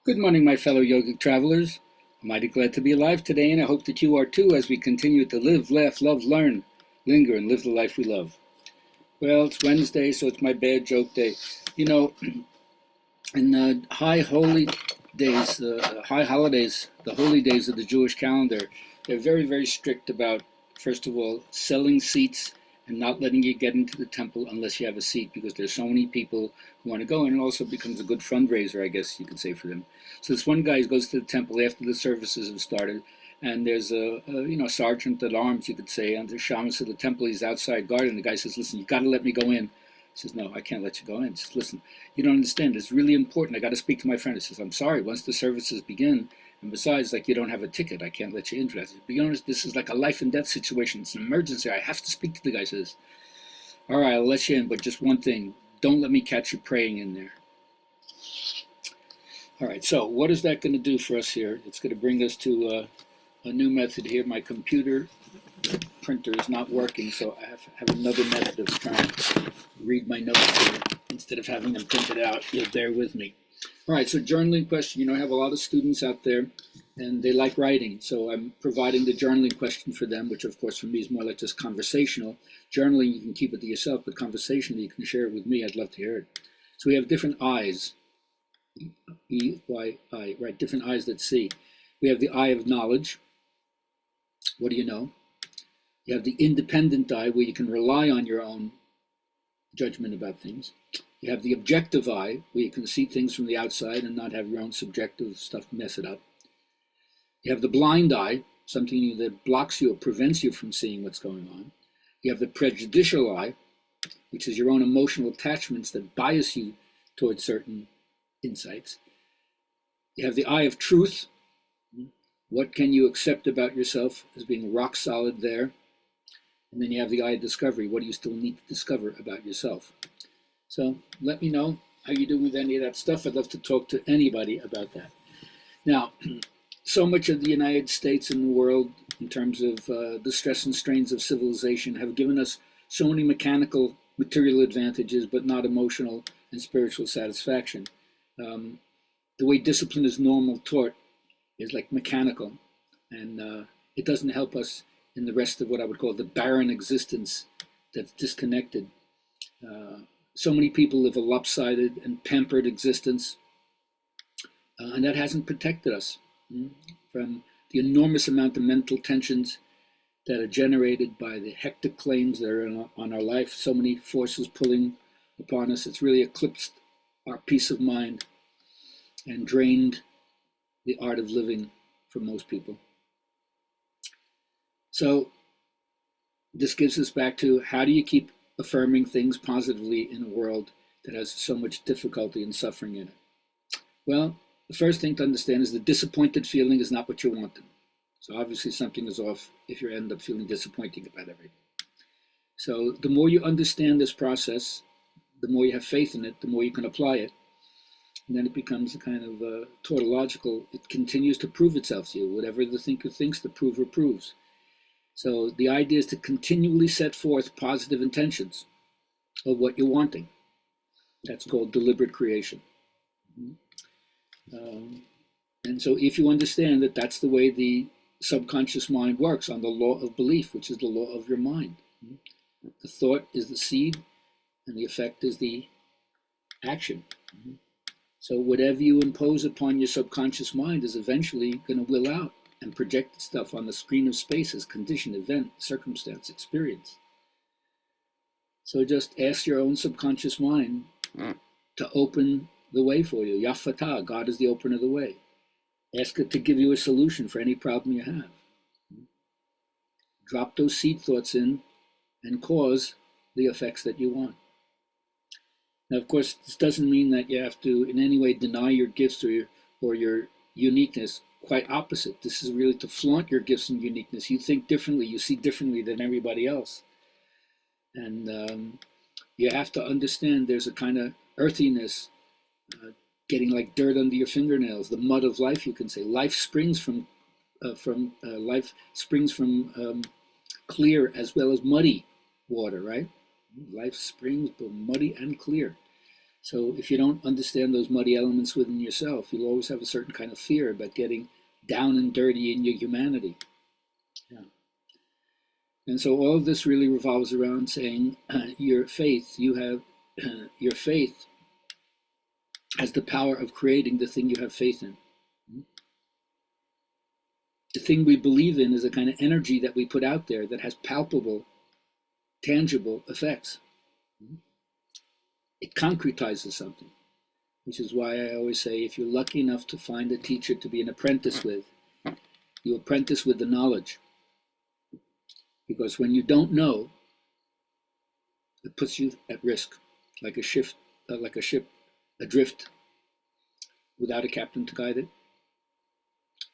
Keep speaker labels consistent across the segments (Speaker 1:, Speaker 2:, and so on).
Speaker 1: Good morning, my fellow yogic travelers. I'm mighty glad to be alive today, and I hope that you are too as we continue to live, laugh, love, learn, linger, and live the life we love. Well, it's Wednesday, so it's my bad joke day. You know, in high holy days, high holidays, the holy days of the Jewish calendar, they're very, very strict about, first of all, selling seats and not letting you get into the temple unless you have a seat, because there's so many people who want to go, and it also becomes a good fundraiser, I guess you could say, for them. So this one guy goes to the temple after the services have started, and there's a sergeant at arms, you could say, under shamus of the temple. He's outside guarding. The guy says, "Listen, you got to let me go in." He says, "No, I can't let you go in." He says, "Listen, you don't understand. It's really important. I got to speak to my friend." He says, "I'm sorry. Once the services begin, and besides, like, you don't have a ticket. I can't let you in for that." Be honest, this is like a life and death situation. It's an emergency. I have to speak to the guy. He says, "All right, I'll let you in, but just one thing. Don't let me catch you praying in there." All right, so what is that going to do for us here? It's going to bring us to a new method here. My computer printer is not working, so I have another method of trying to read my notes here instead of having them printed out. You'll bear with me. All right, so journaling question. You know, I have a lot of students out there, and they like writing, so I'm providing the journaling question for them, which of course for me is more like just conversational. Journaling, you can keep it to yourself, but conversationally, you can share it with me. I'd love to hear it. So we have different eyes, E-Y-I, right, different eyes that see. We have the eye of knowledge. What do you know? You have the independent eye, where you can rely on your own judgment about things. You have the objective eye, where you can see things from the outside and not have your own subjective stuff mess it up. You have the blind eye, something that blocks you or prevents you from seeing what's going on. You have the prejudicial eye, which is your own emotional attachments that bias you towards certain insights. You have the eye of truth. What can you accept about yourself as being rock solid there? And then you have the eye of discovery. What do you still need to discover about yourself? So let me know how you're doing with any of that stuff. I'd love to talk to anybody about that. Now, so much of the United States and the world, in terms of the stress and strains of civilization, have given us so many mechanical, material advantages, but not emotional and spiritual satisfaction. The way discipline is normal taught is like mechanical, and it doesn't help us in the rest of what I would call the barren existence that's disconnected. So many people live a lopsided and pampered existence, and that hasn't protected us from the enormous amount of mental tensions that are generated by the hectic claims that are on our life. So many forces pulling upon us. It's really eclipsed our peace of mind and drained the art of living for most people. So this gives us back to, how do you keep affirming things positively in a world that has so much difficulty and suffering in it? Well, the first thing to understand is the disappointed feeling is not what you're wanting. So obviously something is off if you end up feeling disappointed about everything. So the more you understand this process, the more you have faith in it, the more you can apply it. And then it becomes a kind of tautological. It continues to prove itself to you. Whatever the thinker thinks, the prover proves. So the idea is to continually set forth positive intentions of what you're wanting. That's called deliberate creation. And so if you understand that that's the way the subconscious mind works, on the law of belief, which is the law of your mind. The thought is the seed, and the effect is the action. So whatever you impose upon your subconscious mind is eventually going to will out and project itself on the screen of space as condition, event, circumstance, experience. So just ask your own subconscious mind to open the way for you. Yafata, God is the opener of the way. Ask it to give you a solution for any problem you have. Drop those seed thoughts in and cause the effects that you want. Now, of course, this doesn't mean that you have to in any way deny your gifts or your uniqueness. Quite opposite. This is really to flaunt your gifts and uniqueness. You think differently, you see differently than everybody else. And you have to understand there's a kind of earthiness, getting like dirt under your fingernails, the mud of life, you can say. Life springs from clear as well as muddy water, right? Life springs both muddy and clear. So if you don't understand those muddy elements within yourself, you'll always have a certain kind of fear about getting down and dirty in your humanity. Yeah. And so all of this really revolves around saying your faith, your faith has the power of creating the thing you have faith in. The thing we believe in is a kind of energy that we put out there that has palpable, tangible effects. It concretizes something, which is why I always say if you're lucky enough to find a teacher to be an apprentice with, you apprentice with the knowledge. Because when you don't know, it puts you at risk, like a ship adrift without a captain to guide it.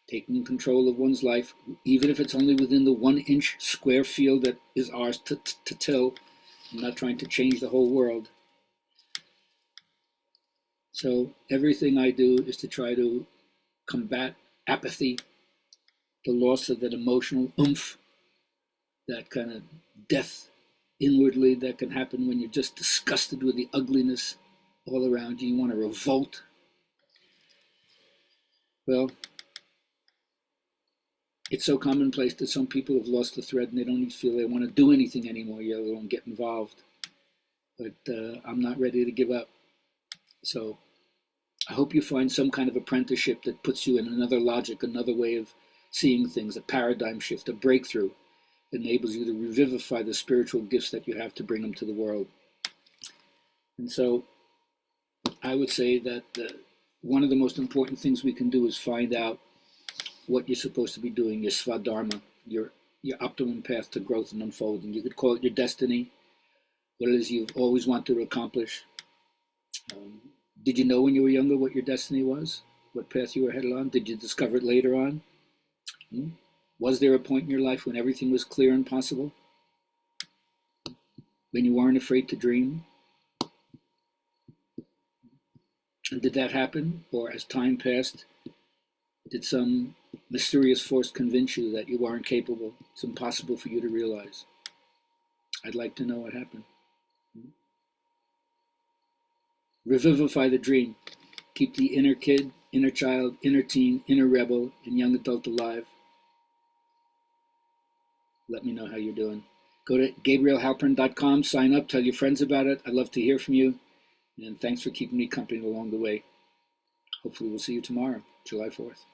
Speaker 1: Taking control of one's life, even if it's only within the 1-inch square field that is ours to till. I'm not trying to change the whole world. So everything I do is to try to combat apathy, the loss of that emotional oomph, that kind of death inwardly that can happen when you're just disgusted with the ugliness all around you. You want to revolt. Well, it's so commonplace that some people have lost the thread and they don't even feel they want to do anything anymore, let alone get involved. But I'm not ready to give up. So I hope you find some kind of apprenticeship that puts you in another logic, another way of seeing things, a paradigm shift, a breakthrough that enables you to revivify the spiritual gifts that you have to bring them to the world. And so I would say that one of the most important things we can do is find out what you're supposed to be doing, your svadharma, your optimum path to growth and unfolding. You could call it your destiny, what it is you've always wanted to accomplish. Did you know when you were younger what your destiny was? What path you were headed on? Did you discover it later on? Was there a point in your life when everything was clear and possible? When you weren't afraid to dream? And did that happen? Or as time passed, did some mysterious force convince you that you weren't capable? It's impossible for you to realize. I'd like to know what happened. Revivify the dream. Keep the inner kid, inner child, inner teen, inner rebel, and young adult alive. Let me know how you're doing. Go to GabrielHalpern.com, sign up, tell your friends about it. I'd love to hear from you. And thanks for keeping me company along the way. Hopefully we'll see you tomorrow, July 4th.